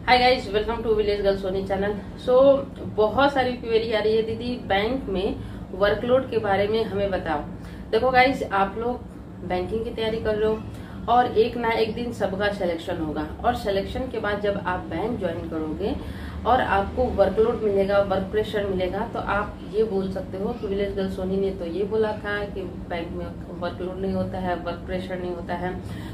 Hi guys, welcome to village girl Soni channel. बहुत सारी query आ रही है, दीदी बैंक में वर्कलोड के बारे में हमें बताओ। देखो गाइस, आप लोग बैंकिंग की तैयारी कर रहे हो और एक ना एक दिन सबका सिलेक्शन होगा और सिलेक्शन के बाद जब आप बैंक ज्वाइन करोगे और आपको वर्कलोड मिलेगा, वर्क प्रेशर मिलेगा, तो आप ये बोल सकते हो कि विलेज गर्ल सोनी ने तो ये बोला था कि बैंक में वर्कलोड नहीं होता है, वर्क प्रेशर नहीं होता है।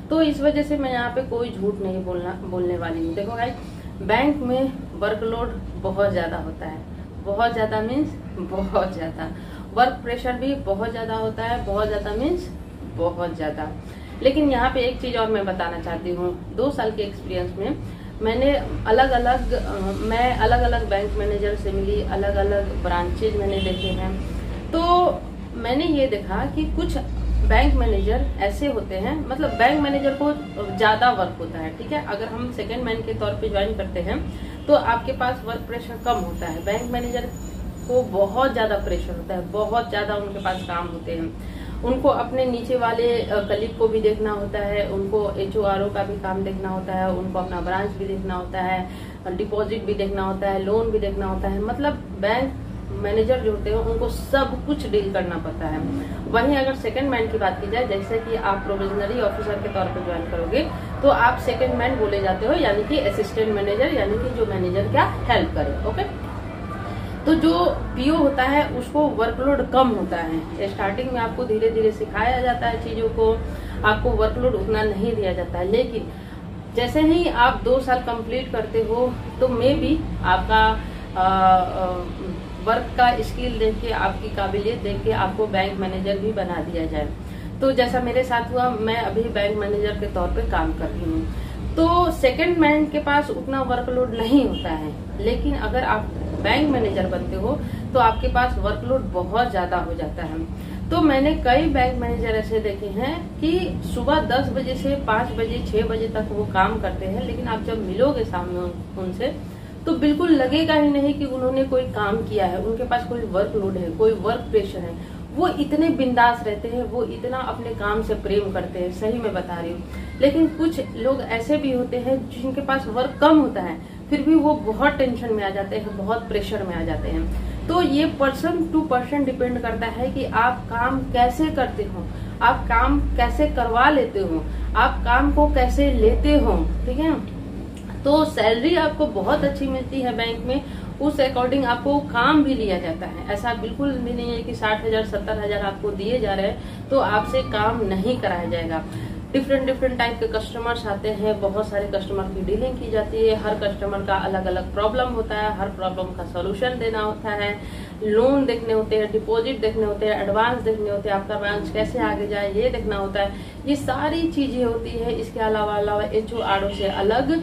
तो इस वजह से मैं यहाँ पे कोई झूठ नहीं बोलने वाली हूँ। देखो गाइस, बैंक में वर्कलोड बहुत ज्यादा होता है, बहुत ज्यादा मीन्स बहुत ज्यादा। वर्क प्रेशर भी बहुत ज्यादा होता है, बहुत ज्यादा मीन्स बहुत ज्यादा। लेकिन यहाँ पे एक चीज और मैं बताना चाहती हूँ। 2 साल के एक्सपीरियंस में मैंने अलग अलग बैंक मैनेजर से मिली, अलग अलग ब्रांचेज मैंने देखे हैं। तो मैंने ये देखा कि कुछ बैंक मैनेजर ऐसे होते हैं, मतलब बैंक मैनेजर को ज्यादा वर्क होता है, ठीक है। अगर हम सेकंड मैन के तौर पे ज्वाइन करते हैं तो आपके पास वर्क प्रेशर कम होता है। बैंक मैनेजर को बहुत ज्यादा प्रेशर होता है, बहुत ज्यादा उनके पास काम होते हैं। उनको अपने नीचे वाले कलीग को भी देखना होता है, उनको HORO का भी काम देखना होता है, उनको अपना ब्रांच भी देखना होता है, डिपॉजिट भी देखना होता है, लोन भी देखना होता है। मतलब बैंक मैनेजर जो होते हैं उनको सब कुछ डील करना पड़ता है। वहीं अगर सेकंड मैन की बात की जाए, जैसे कि आप प्रोविजनरी ऑफिसर के तौर पर ज्वाइन करोगे तो आप सेकंड मैन बोले जाते हो, यानी कि असिस्टेंट मैनेजर, यानी कि जो मैनेजर क्या हेल्प करे। ओके, तो जो PO होता है उसको वर्कलोड कम होता है। स्टार्टिंग में आपको धीरे धीरे सिखाया जाता है चीजों को, आपको वर्कलोड उतना नहीं दिया जाता है। लेकिन जैसे ही आप 2 साल कंप्लीट करते हो तो मे भी आपका वर्क का स्किल देख के, आपकी काबिलियत देख के आपको बैंक मैनेजर भी बना दिया जाए। तो जैसा मेरे साथ हुआ, मैं अभी बैंक मैनेजर के तौर पे काम कर रही हूँ। तो सेकंड मैन के पास उतना वर्कलोड नहीं होता है, लेकिन अगर आप बैंक मैनेजर बनते हो तो आपके पास वर्कलोड बहुत ज्यादा हो जाता है। तो मैंने कई बैंक मैनेजर ऐसे देखे हैं कि सुबह 10 बजे से 5 बजे 6 बजे तक वो काम करते हैं, लेकिन आप जब मिलोगे सामने उनसे तो बिल्कुल लगेगा ही नहीं कि उन्होंने कोई काम किया है, उनके पास कोई वर्कलोड है, कोई वर्क प्रेशर है। वो इतने बिंदास रहते हैं, वो इतना अपने काम से प्रेम करते हैं, सही मैं बता रही हूँ। लेकिन कुछ लोग ऐसे भी होते हैं जिनके पास वर्क कम होता है, फिर भी वो बहुत टेंशन में आ जाते हैं, बहुत प्रेशर में आ जाते हैं। तो ये पर्सन टू पर्सन डिपेंड करता है कि आप काम कैसे करते हो, आप काम कैसे करवा लेते हो, आप काम को कैसे लेते हो, ठीक है। तो सैलरी आपको बहुत अच्छी मिलती है बैंक में, उस अकॉर्डिंग आपको काम भी लिया जाता है। ऐसा बिल्कुल भी नहीं है कि 60,000 70,000 आपको दिए जा रहे हैं तो आपसे काम नहीं कराया जाएगा। डिफरेंट टाइप के कस्टमर्स आते हैं, बहुत सारे कस्टमर की डीलिंग की जाती है। हर कस्टमर का अलग अलग प्रॉब्लम होता है, हर प्रॉब्लम का सोल्यूशन देना होता है, लोन देखने होते हैं, डिपॉजिट देखने होते हैं, एडवांस देखने होते हैं, आपका ब्रांच कैसे आगे जाए ये देखना होता है। ये सारी चीजें होती है। इसके अलावा HORO से अलग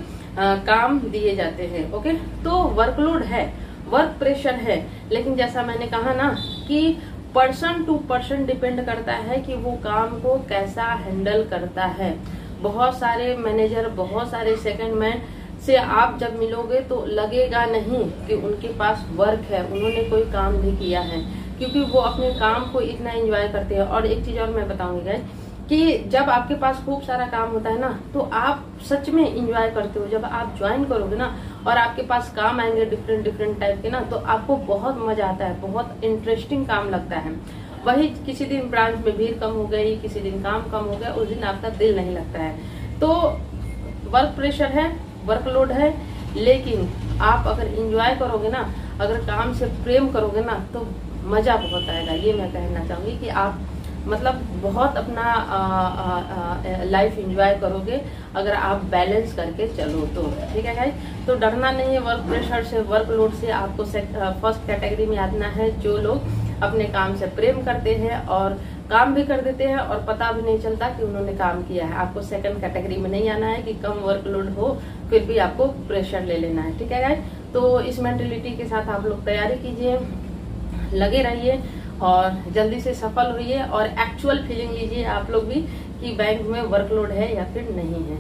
काम दिए जाते हैं। ओके, तो वर्कलोड है, वर्क प्रेशर है, लेकिन जैसा मैंने कहा ना कि पर्सन टू पर्सन डिपेंड करता है कि वो काम को कैसा हैंडल करता है। बहुत सारे मैनेजर, बहुत सारे सेकंड मैन से आप जब मिलोगे तो लगेगा नहीं कि उनके पास वर्क है, उन्होंने कोई काम भी किया है, क्योंकि वो अपने काम को इतना एंजॉय करते हैं। और एक चीज और मैं बताऊंगी गाइस कि जब आपके पास खूब सारा काम होता है ना तो आप सच में एंजॉय करते हो। जब आप ज्वाइन करोगे ना और आपके पास काम आएंगे डिफरेंट टाइप के ना, तो आपको बहुत मजा आता है, बहुत इंटरेस्टिंग काम लगता है। वही किसी दिन ब्रांच में भीड़ कम हो गई, किसी दिन काम कम हो गया, उस दिन आपका दिल नहीं लगता है। तो वर्क प्रेशर है, वर्कलोड है, लेकिन आप अगर एंजॉय करोगे ना, अगर काम से प्रेम करोगे ना, तो मजा बहुत आएगा। ये मैं कहना चाहूंगी कि आप मतलब बहुत अपना लाइफ एंजॉय करोगे अगर आप बैलेंस करके चलो तो, ठीक है गाइस। तो डरना नहीं है वर्क प्रेशर से, वर्कलोड से। आपको फर्स्ट कैटेगरी में आना है जो लोग अपने काम से प्रेम करते हैं और काम भी कर देते हैं और पता भी नहीं चलता कि उन्होंने काम किया है। आपको सेकंड कैटेगरी में नहीं आना है कि कम वर्कलोड हो फिर भी आपको प्रेशर ले लेना है, ठीक है गाइस। तो इस मेंटेलिटी के साथ आप लोग तैयारी कीजिए, लगे रहिए और जल्दी से सफल होइए और एक्चुअल फीलिंग लीजिए आप लोग भी कि बैंक में वर्कलोड है या फिर नहीं है।